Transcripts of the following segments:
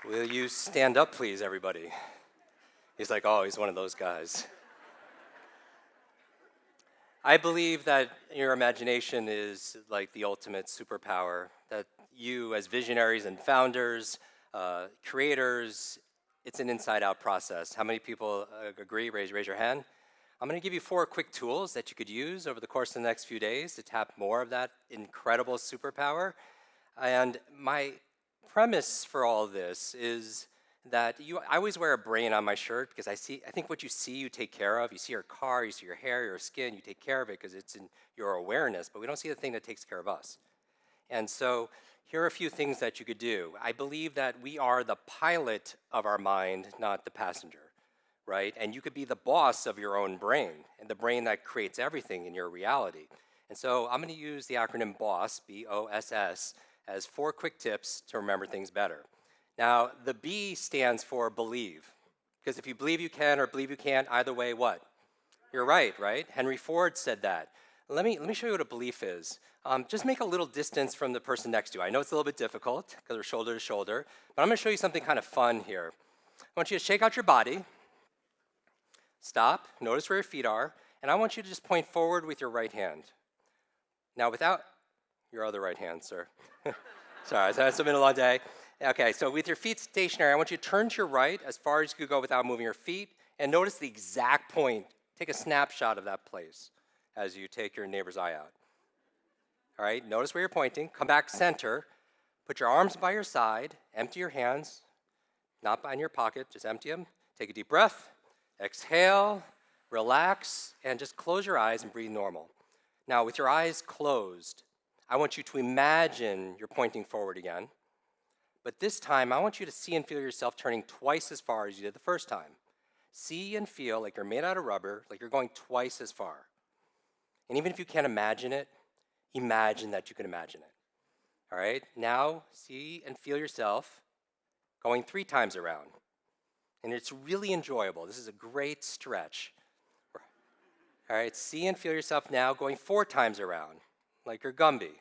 Will you stand up, please, everybody? He's like, oh, he's one of those guys. I believe that your imagination is like the ultimate superpower, that you as visionaries and founders, creators, it's an inside-out process. How many people agree? Raise your hand. I'm going to give you 4 quick tools that you could use over the course of the next few days to tap more of that incredible superpower. And my premise for all of this is that I always wear a brain on my shirt because I think what you see, you take care of. You see your car, you see your hair, your skin, you take care of it because it's in your awareness, but we don't see the thing that takes care of us. And so here are a few things that you could do. I believe that we are the pilot of our mind, not the passenger, right? And you could be the boss of your own brain, and the brain that creates everything in your reality. And so I'm going to use the acronym BOSS, B-O-S-S, as 4 quick tips to remember things better. Now, the B stands for believe, because if you believe you can or believe you can't, either way, what? You're right? Henry Ford said that. Let me show you what a belief is. Just make a little distance from the person next to you. I know it's a little bit difficult because we're shoulder to shoulder, but I'm going to show you something kind of fun here. I want you to shake out your body, stop, notice where your feet are, and I want you to just point forward with your right hand. Now, without your other right hand, sir. Sorry, it's been a long day. Okay, so with your feet stationary, I want you to turn to your right as far as you could go without moving your feet, and notice the exact point. Take a snapshot of that place as you take your neighbor's eye out. All right, notice where you're pointing. Come back center. Put your arms by your side. Empty your hands, not in your pocket, just empty them. Take a deep breath. Exhale, relax, and just close your eyes and breathe normal. Now, with your eyes closed, I want you to imagine you're pointing forward again. But this time, I want you to see and feel yourself turning twice as far as you did the first time. See and feel like you're made out of rubber, like you're going twice as far. And even if you can't imagine it, imagine that you can imagine it. All right? Now, see and feel yourself going 3 times around. And it's really enjoyable. This is a great stretch. All right, see and feel yourself now going 4 times around, like you're Gumby.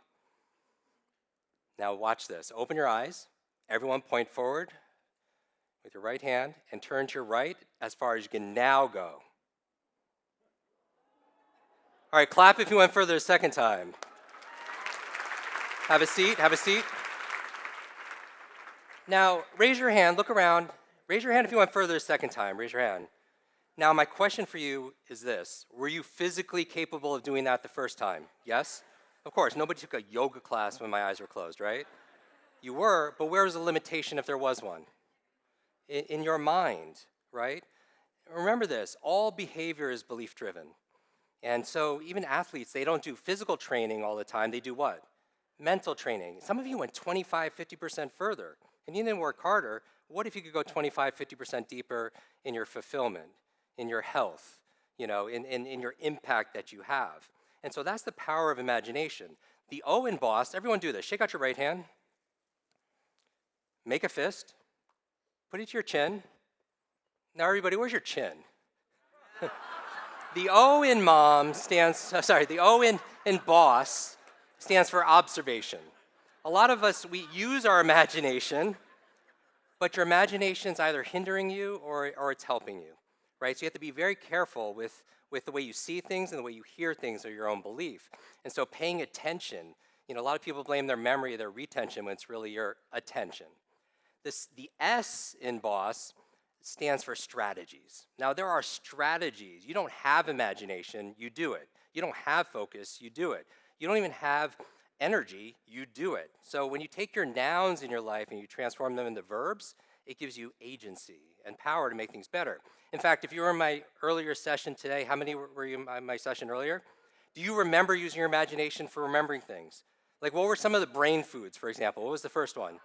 Now watch this. Open your eyes. Everyone point forward with your right hand and turn to your right as far as you can now go. All right, clap if you went further a second time. Have a seat. Now, raise your hand, look around. Raise your hand if you went further a second time. Raise your hand. Now, my question for you is this. Were you physically capable of doing that the first time? Yes? Of course, nobody took a yoga class when my eyes were closed, right? You were, but where was the limitation if there was one? In your mind, right? Remember this, all behavior is belief-driven. And so even athletes, they don't do physical training all the time, they do what? Mental training. Some of you went 25, 50% further, and you didn't work harder. What if you could go 25, 50% deeper in your fulfillment, in your health, in your impact that you have? And so that's the power of imagination. The O in BOSS, everyone do this. Shake out your right hand. Make a fist. Put it to your chin. Now everybody, where's your chin? The O in the O in BOSS stands for observation. A lot of us, we use our imagination, but your imagination's either hindering you or it's helping you, right? So you have to be very careful with the way you see things and the way you hear things or your own belief. And so paying attention, a lot of people blame their memory, their retention, when it's really your attention. The S in BOSS stands for strategies. Now, there are strategies. You don't have imagination, you do it. You don't have focus, you do it. You don't even have energy, you do it. So when you take your nouns in your life and you transform them into verbs, it gives you agency and power to make things better. In fact, if you were in my earlier session today, how many were you in my session earlier? Do you remember using your imagination for remembering things? Like, what were some of the brain foods, for example? What was the first one?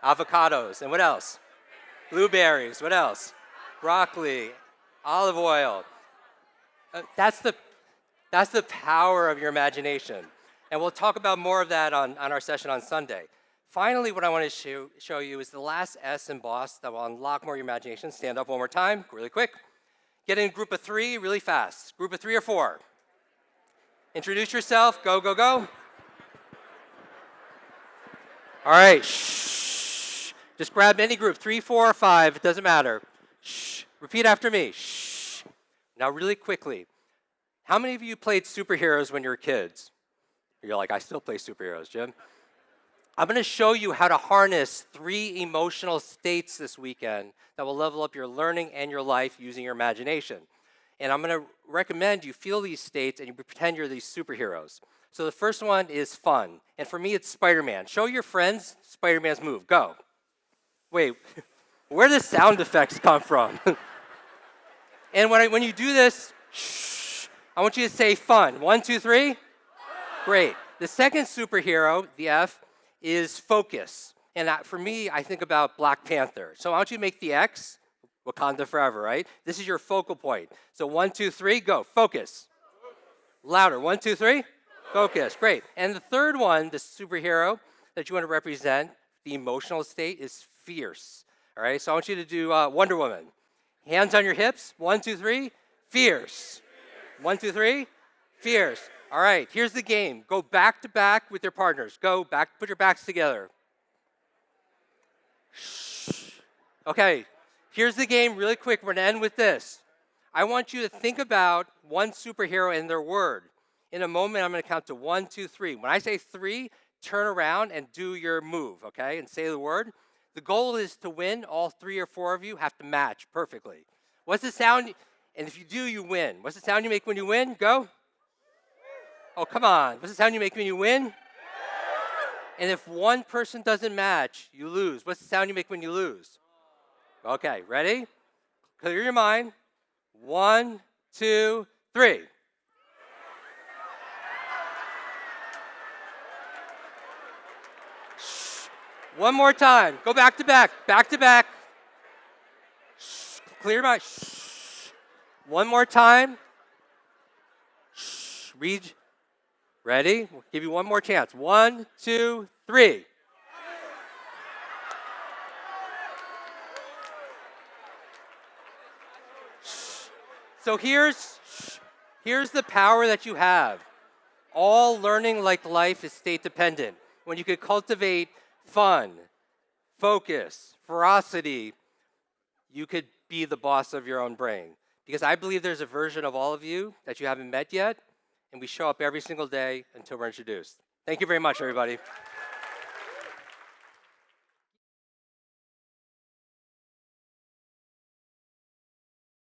Avocados. And what else? Blueberries. What else? Broccoli. Olive oil. That's the power of your imagination. And we'll talk about more of that on our session on Sunday. Finally, what I want to show you is the last S in BOSS that will unlock more of your imagination. Stand up one more time, really quick. Get in a group of 3 really fast. Group of 3 or 4. Introduce yourself. Go, go, go. All right. Shh. Just grab any group, 3, 4, or 5, it doesn't matter. Shh. Repeat after me. Shh. Now, really quickly, how many of you played superheroes when you were kids? You're like, I still play superheroes, Jim. I'm going to show you how to harness 3 emotional states this weekend that will level up your learning and your life using your imagination. And I'm going to recommend you feel these states and you pretend you're these superheroes. So the first one is fun. And for me, it's Spider-Man. Show your friends Spider-Man's move. Go. Wait, where do sound effects come from? And when you do this, shh, I want you to say fun. 1, 2, 3. Great. The second superhero, the F, is focus. And for me, I think about Black Panther. So I want you to make the X, Wakanda forever, right? This is your focal point. So 1, 2, 3, go. Focus. Louder. 1, 2, 3. Focus. Great. And the third one, the superhero that you want to represent, the emotional state, is fierce. All right? So I want you to do Wonder Woman. Hands on your hips. 1, 2, 3. Fierce. 1, 2, 3. Fierce. All right, here's the game. Go back to back with your partners. Go back, put your backs together. Shh. Okay, here's the game really quick. We're gonna end with this. I want you to think about one superhero and their word. In a moment, I'm gonna count to 1, 2, 3. When I say 3, turn around and do your move, okay? And say the word. The goal is to win. All 3 or 4 of you have to match perfectly. What's the sound? And if you do, you win. What's the sound you make when you win? Go. Oh, come on. What's the sound you make when you win? And if one person doesn't match, you lose. What's the sound you make when you lose? Okay, ready? Clear your mind. 1, 2, 3. Shh. One more time. Go back to back. Back to back. Shh. Clear your mind. Shh. One more time. Shh. Read. Ready? We'll give you one more chance. 1, 2, 3. So here's the power that you have. All learning like life is state dependent. When you could cultivate fun, focus, ferocity, you could be the boss of your own brain. Because I believe there's a version of all of you that you haven't met yet, and we show up every single day until we're introduced. Thank you very much, everybody.